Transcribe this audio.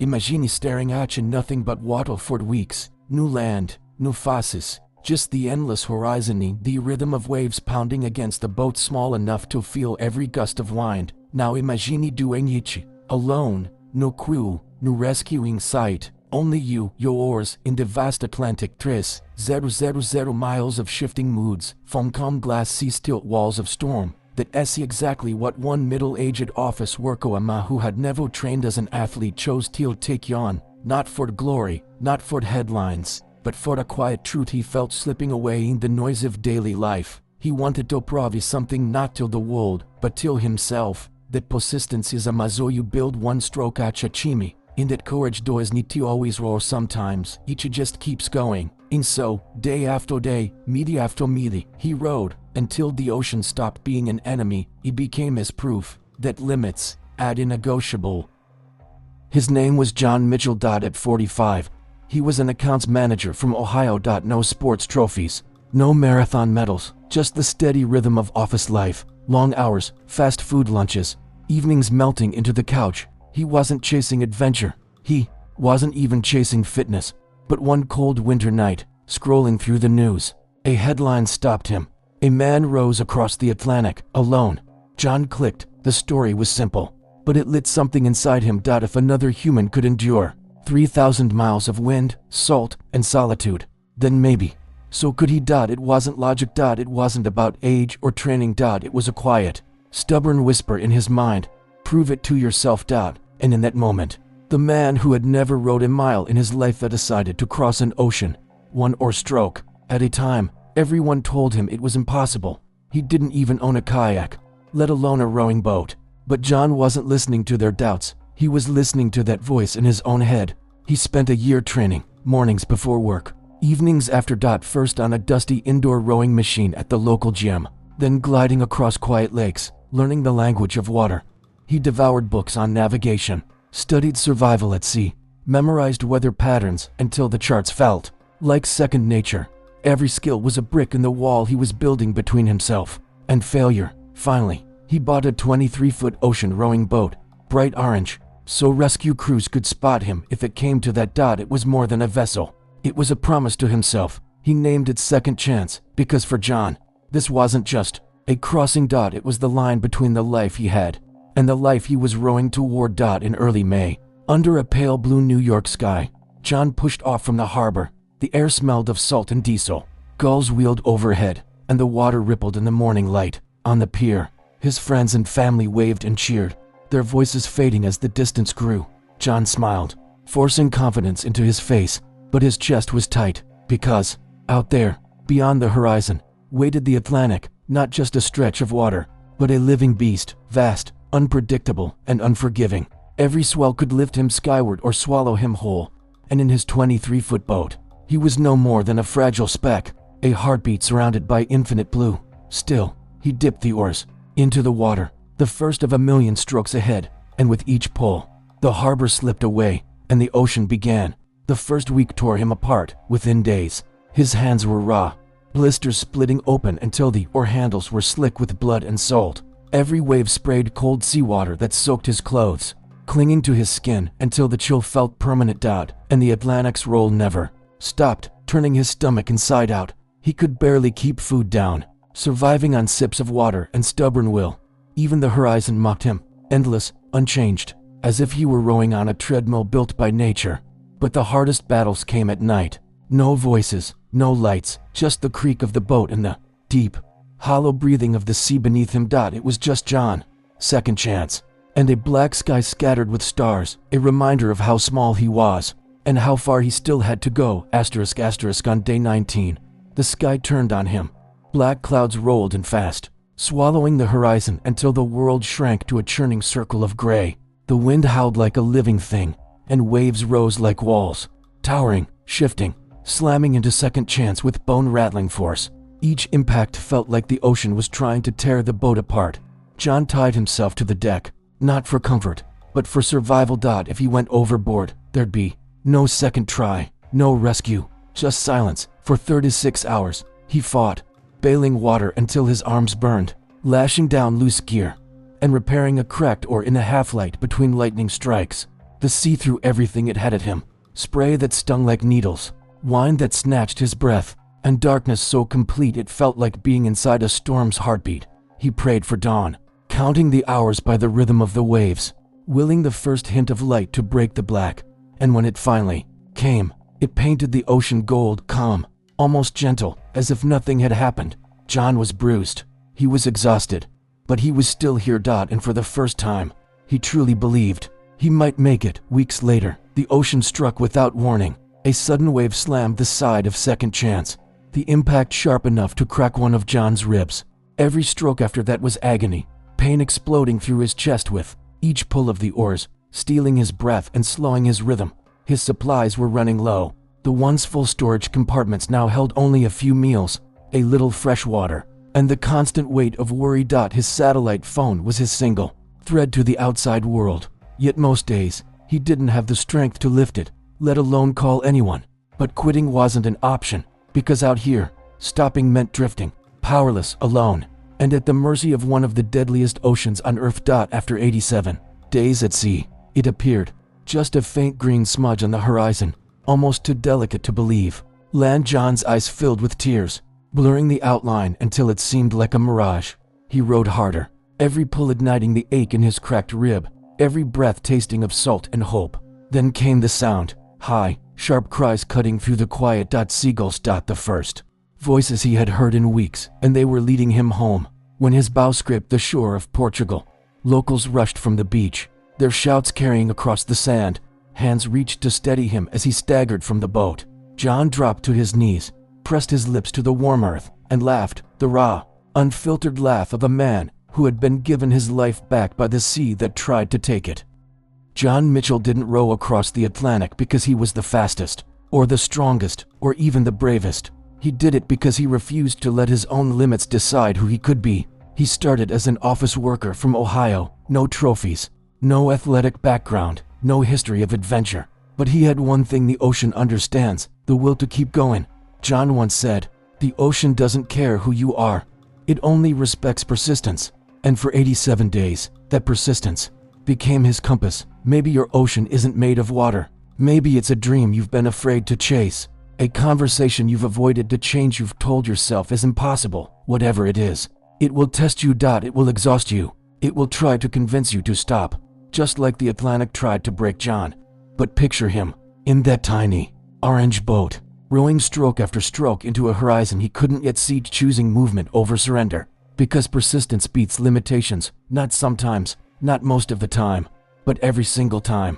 Imagine staring at you, nothing but water for weeks. New land, new faces, just the endless horizon, the rhythm of waves pounding against the boat small enough to feel every gust of wind. Now imagine doing it alone, no crew, no rescuing sight, only you, your oars, in the vast Atlantic. 3,000 miles of shifting moods, from calm glass sea still walls of storm. That see exactly what one middle-aged office worker who had never trained as an athlete chose to take on, not for the glory, not for the headlines, but for the quiet truth he felt slipping away in the noise of daily life. He wanted to prove something not to the world, but to himself, that persistence is a muscle you build one stroke at a time, in that courage does need to always roar sometimes, it just keeps going. And so, day after day, media after media, he rode, until the ocean stopped being an enemy. It became his proof that limits are negotiable. His name was John Mitchell. At 45, he was an accounts manager from Ohio. No sports trophies, no marathon medals, just the steady rhythm of office life, long hours, fast food lunches, evenings melting into the couch. He wasn't chasing adventure, he wasn't even chasing fitness. But one cold winter night, scrolling through the news, a headline stopped him. A man rose across the Atlantic, alone. John clicked. The story was simple, but it lit something inside him. If another human could endure 3,000 miles of wind, salt, and solitude, then maybe so could he. It wasn't logic. It wasn't about age or training. It was a quiet, stubborn whisper in his mind. Prove it to yourself. And in that moment, the man who had never rowed a mile in his life decided to cross an ocean, one oar stroke at a time. Everyone told him it was impossible. He didn't even own a kayak, let alone a rowing boat. But John wasn't listening to their doubts. He was listening to that voice in his own head. He spent a year training, mornings before work, evenings after. First on a dusty indoor rowing machine at the local gym, then gliding across quiet lakes, learning the language of water. He devoured books on navigation, studied survival at sea, memorized weather patterns until the charts felt like second nature. Every skill was a brick in the wall he was building between himself and failure. Finally, he bought a 23-foot ocean rowing boat, bright orange, so rescue crews could spot him if it came to that. It was more than a vessel. It was a promise to himself. He named it Second Chance, because for John, this wasn't just a crossing. It was the line between the life he had and the life he was rowing toward. In early May, under a pale blue New York sky, John pushed off from the harbor. The air smelled of salt and diesel. Gulls wheeled overhead, and the water rippled in the morning light. On the pier, his friends and family waved and cheered, their voices fading as the distance grew. John smiled, forcing confidence into his face, but his chest was tight, because out there, beyond the horizon, waited the Atlantic, not just a stretch of water, but a living beast, vast, unpredictable, and unforgiving. Every swell could lift him skyward or swallow him whole, and in his 23-foot boat, he was no more than a fragile speck, a heartbeat surrounded by infinite blue. Still, he dipped the oars into the water, the first of a million strokes ahead, and with each pull, the harbor slipped away, and the ocean began. The first week tore him apart. Within days, his hands were raw, blisters splitting open until the oar handles were slick with blood and salt. Every wave sprayed cold seawater that soaked his clothes, clinging to his skin until the chill felt permanent. And the Atlantic's roll never stopped, turning his stomach inside out. He could barely keep food down, surviving on sips of water and stubborn will. Even the horizon mocked him, endless, unchanged, as if he were rowing on a treadmill built by nature. But the hardest battles came at night. No voices, no lights, just the creak of the boat and the deep, hollow breathing of the sea beneath him. It was just John, Second Chance, and a black sky scattered with stars, a reminder of how small he was, and how far he still had to go. ****. On day 19, the sky turned on him. Black clouds rolled in fast, swallowing the horizon until the world shrank to a churning circle of gray. The wind howled like a living thing, and waves rose like walls, towering, shifting, slamming into Second Chance with bone-rattling force. Each impact felt like the ocean was trying to tear the boat apart. John tied himself to the deck, not for comfort, but for survival. If he went overboard, there'd be no second try, no rescue, just silence. For 36 hours, he fought, bailing water until his arms burned, lashing down loose gear, and repairing a cracked oar in a half-light between lightning strikes. The sea threw everything it had at him. Spray that stung like needles, wind that snatched his breath, and darkness so complete it felt like being inside a storm's heartbeat. He prayed for dawn, counting the hours by the rhythm of the waves, willing the first hint of light to break the black. And when it finally came, it painted the ocean gold, calm, almost gentle, as if nothing had happened. John was bruised. He was exhausted. But he was still here. And for the first time, he truly believed he might make it. Weeks later, the ocean struck without warning. A sudden wave slammed the side of Second Chance, the impact sharp enough to crack one of John's ribs. Every stroke after that was agony, pain exploding through his chest with each pull of the oars, stealing his breath and slowing his rhythm. His supplies were running low. The once full storage compartments now held only a few meals, a little fresh water, and the constant weight of worry. His satellite phone was his single thread to the outside world. Yet most days, he didn't have the strength to lift it, let alone call anyone. But quitting wasn't an option, because out here, stopping meant drifting, powerless, alone, and at the mercy of one of the deadliest oceans on Earth. After 87 days at sea, it appeared, just a faint green smudge on the horizon, almost too delicate to believe. Land. John's eyes filled with tears, blurring the outline until it seemed like a mirage. He rowed harder, every pull igniting the ache in his cracked rib, every breath tasting of salt and hope. Then came the sound, high, sharp cries cutting through the quiet. Seagulls. The first voices he had heard in weeks, and they were leading him home. When his bow scraped the shore of Portugal, locals rushed from the beach, their shouts carrying across the sand. Hands reached to steady him as he staggered from the boat. John dropped to his knees, pressed his lips to the warm earth, and laughed, the raw, unfiltered laugh of a man who had been given his life back by the sea that tried to take it. John Mitchell didn't row across the Atlantic because he was the fastest, or the strongest, or even the bravest. He did it because he refused to let his own limits decide who he could be. He started as an office worker from Ohio, no trophies, no athletic background, no history of adventure. But he had one thing the ocean understands, the will to keep going. John once said, "The ocean doesn't care who you are. It only respects persistence." And for 87 days, that persistence became his compass. Maybe your ocean isn't made of water. Maybe it's a dream you've been afraid to chase, a conversation you've avoided, to change you've told yourself is impossible. Whatever it is, it will test you. It will exhaust you. It will try to convince you to stop, just like the Atlantic tried to break John. But picture him, in that tiny, orange boat, rowing stroke after stroke into a horizon he couldn't yet see, choosing movement over surrender. Because persistence beats limitations, not sometimes, not most of the time, but every single time.